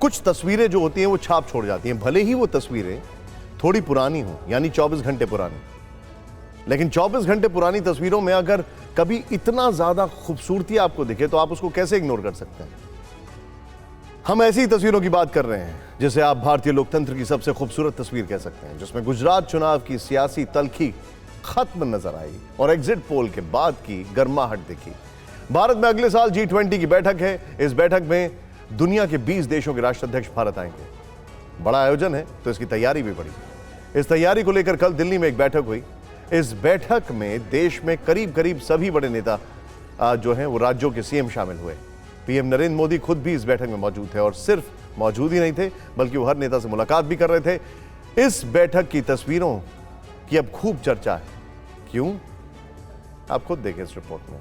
कुछ तस्वीरें जो होती हैं वो छाप छोड़ जाती हैं, भले ही वो तस्वीरें थोड़ी पुरानी हो, यानी 24 घंटे पुरानी, लेकिन 24 घंटे पुरानी तस्वीरों में अगर कभी इतना ज्यादा खूबसूरती आपको दिखे तो आप उसको कैसे इग्नोर कर सकते हैं। हम ऐसी तस्वीरों की बात कर रहे हैं जिसे आप भारतीय लोकतंत्र की सबसे खूबसूरत तस्वीर कह सकते हैं, जिसमें गुजरात चुनाव की सियासी तल्खी खत्म नजर आई और एग्जिट पोल के बाद की गर्माहट दिखी। भारत में अगले साल G20 की बैठक है। इस बैठक में दुनिया के 20 देशों के राष्ट्राध्यक्ष भारत आएंगे। बड़ा आयोजन है तो इसकी तैयारी भी बड़ी। इस तैयारी को लेकर कल दिल्ली में एक बैठक हुई। इस बैठक में देश में करीब करीब सभी बड़े नेता जो हैं वो राज्यों के सीएम शामिल हुए। पीएम नरेंद्र मोदी खुद भी इस बैठक में मौजूद थे और सिर्फ मौजूद ही नहीं थे बल्कि वो हर नेता से मुलाकात भी कर रहे थे। इस बैठक की तस्वीरों की अब खूब चर्चा है। क्यों? आप खुद देखें इस रिपोर्ट में।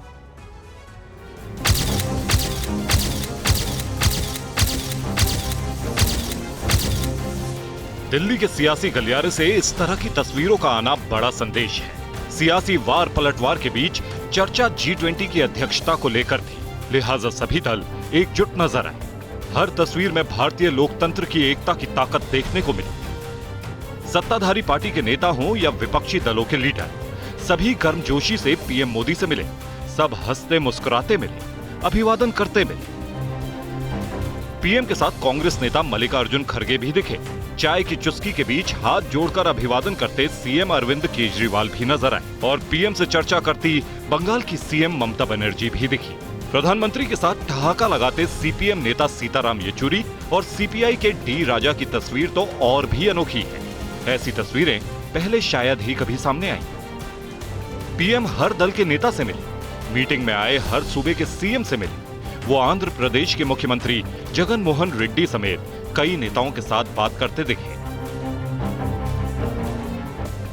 दिल्ली के सियासी गलियारे से इस तरह की तस्वीरों का आना बड़ा संदेश है। सियासी वार पलटवार के बीच चर्चा G20 की अध्यक्षता को लेकर थी, लिहाजा सभी दल एकजुट नजर आए। हर तस्वीर में भारतीय लोकतंत्र की एकता की ताकत देखने को मिली। सत्ताधारी पार्टी के नेता हों या विपक्षी दलों के लीडर, सभी गर्मजोशी से पीएम मोदी से मिले। सब हंसते मुस्कुराते मिले, अभिवादन करते मिले। पीएम के साथ कांग्रेस नेता मल्लिकार्जुन खड़गे भी दिखे। चाय की चुस्की के बीच हाथ जोड़कर अभिवादन करते सीएम अरविंद केजरीवाल भी नजर आए और पीएम से चर्चा करती बंगाल की सीएम ममता बनर्जी भी दिखी। प्रधानमंत्री के साथ ठहाका लगाते सीपीएम नेता सीताराम येचुरी और सीपीआई के डी राजा की तस्वीर तो और भी अनोखी है। ऐसी तस्वीरें पहले शायद ही कभी सामने आई। पीएम हर दल के नेता से मिले, मीटिंग में आए हर सूबे के सीएम से मिले। वो आंध्र प्रदेश के मुख्यमंत्री जगन मोहन रेड्डी समेत कई नेताओं के साथ बात करते दिखे।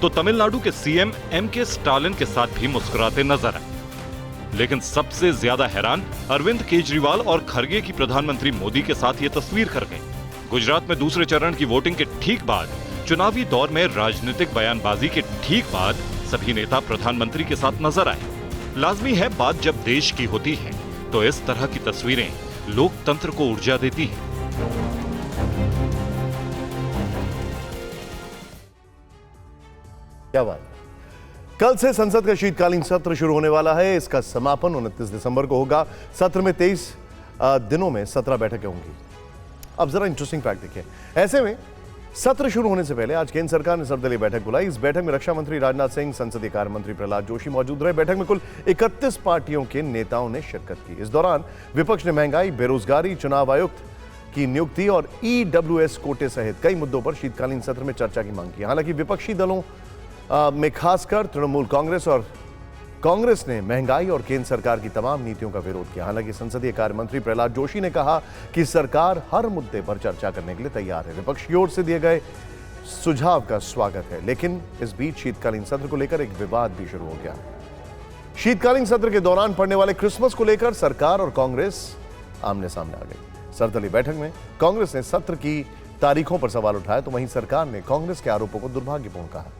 तो तमिलनाडु के सीएम एमके स्टालिन के साथ भी मुस्कुराते नजर आए। लेकिन सबसे ज्यादा हैरान अरविंद केजरीवाल और खड़गे की प्रधानमंत्री मोदी के साथ ये तस्वीर कर गई। गुजरात में दूसरे चरण की वोटिंग के ठीक बाद, चुनावी दौर में राजनीतिक बयानबाजी के ठीक बाद सभी नेता प्रधानमंत्री के साथ नजर आए। लाजमी है, बात जब देश की होती है तो इस तरह की तस्वीरें लोकतंत्र को ऊर्जा देती हैं। क्या बात। कल से संसद का शीतकालीन सत्र शुरू होने वाला है। इसका समापन 29 दिसंबर को होगा। सत्र में 23 दिनों में 17 बैठकें होंगी। अब जरा इंटरेस्टिंग फैक्ट देखिए। ऐसे में सत्र शुरू होने से पहले आज केंद्र सरकार ने सर्वदलीय बैठक बुलाई। इस बैठक में रक्षा मंत्री राजनाथ सिंह, संसदीय कार्य मंत्री प्रहलाद जोशी मौजूद रहे। बैठक में कुल 31 पार्टियों के नेताओं ने शिरकत की। इस दौरान विपक्ष ने महंगाई, बेरोजगारी, चुनाव आयुक्त की नियुक्ति और EWS कोटे सहित कई मुद्दों पर शीतकालीन सत्र में चर्चा की मांग की। हालांकि विपक्षी दलों में खासकर तृणमूल कांग्रेस और कांग्रेस ने महंगाई और केंद्र सरकार की तमाम नीतियों का विरोध किया। हालांकि संसदीय कार्य मंत्री प्रहलाद जोशी ने कहा कि सरकार हर मुद्दे पर चर्चा करने के लिए तैयार है। विपक्ष की ओर से दिए गए सुझाव का स्वागत है, लेकिन इस बीच शीतकालीन सत्र को लेकर एक विवाद भी शुरू हो गया। शीतकालीन सत्र के दौरान पड़ने वाले क्रिसमस को लेकर सरकार और कांग्रेस आमने सामने आ गई। सर्वदलीय बैठक में कांग्रेस ने सत्र की तारीखों पर सवाल उठाया तो वहीं सरकार ने कांग्रेस के आरोपों को दुर्भाग्यपूर्ण कहा।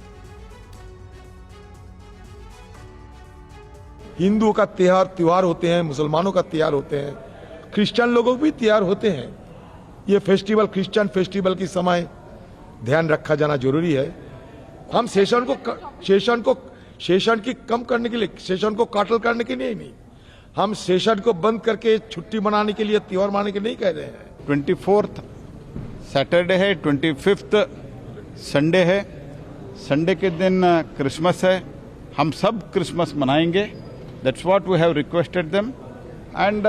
हिंदुओं का त्योहार होते हैं, मुसलमानों का त्योहार होते हैं, क्रिश्चियन लोगों के भी त्योहार होते हैं। ये फेस्टिवल, क्रिश्चियन फेस्टिवल की समय ध्यान रखा जाना जरूरी है। हम सेशन की कम करने के लिए, सेशन को काटल करने के लिए नहीं, हम सेशन को बंद करके छुट्टी मनाने के लिए, त्योहार मनाने के लिए नहीं कह रहे हैं। 24 सैटरडे है, 25 संडे है, संडे के दिन क्रिसमस है। हम सब क्रिसमस मनाएंगे। That's what we have requested them and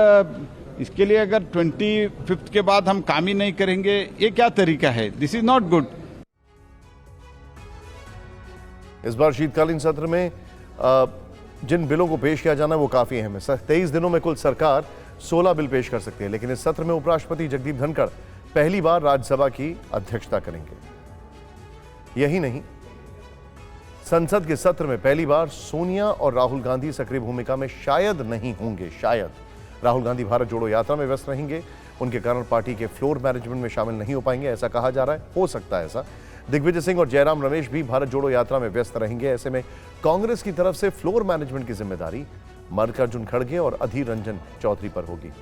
इसके लिए अगर 25 के बाद हम काम ही नहीं करेंगे, ये क्या तरीका है? This is not good. इस बार शीतकालीन सत्र में जिन बिलों को पेश किया जाना है वो काफी अहम है। 23 दिनों में कुल सरकार 16 बिल पेश कर सकती है, लेकिन इस सत्र में उपराष्ट्रपति जगदीप धनखड़ पहली बार राज्यसभा की अध्यक्षता करेंगे। यही नहीं, संसद के सत्र में पहली बार सोनिया और राहुल गांधी सक्रिय भूमिका में शायद नहीं होंगे। शायद राहुल गांधी भारत जोड़ो यात्रा में व्यस्त रहेंगे, उनके कारण पार्टी के फ्लोर मैनेजमेंट में शामिल नहीं हो पाएंगे, ऐसा कहा जा रहा है। हो सकता है ऐसा। दिग्विजय सिंह और जयराम रमेश भी भारत जोड़ो यात्रा में व्यस्त रहेंगे। ऐसे में कांग्रेस की तरफ से फ्लोर मैनेजमेंट की जिम्मेदारी मल्लिकार्जुन खड़गे और अधीर रंजन चौधरी पर होगी।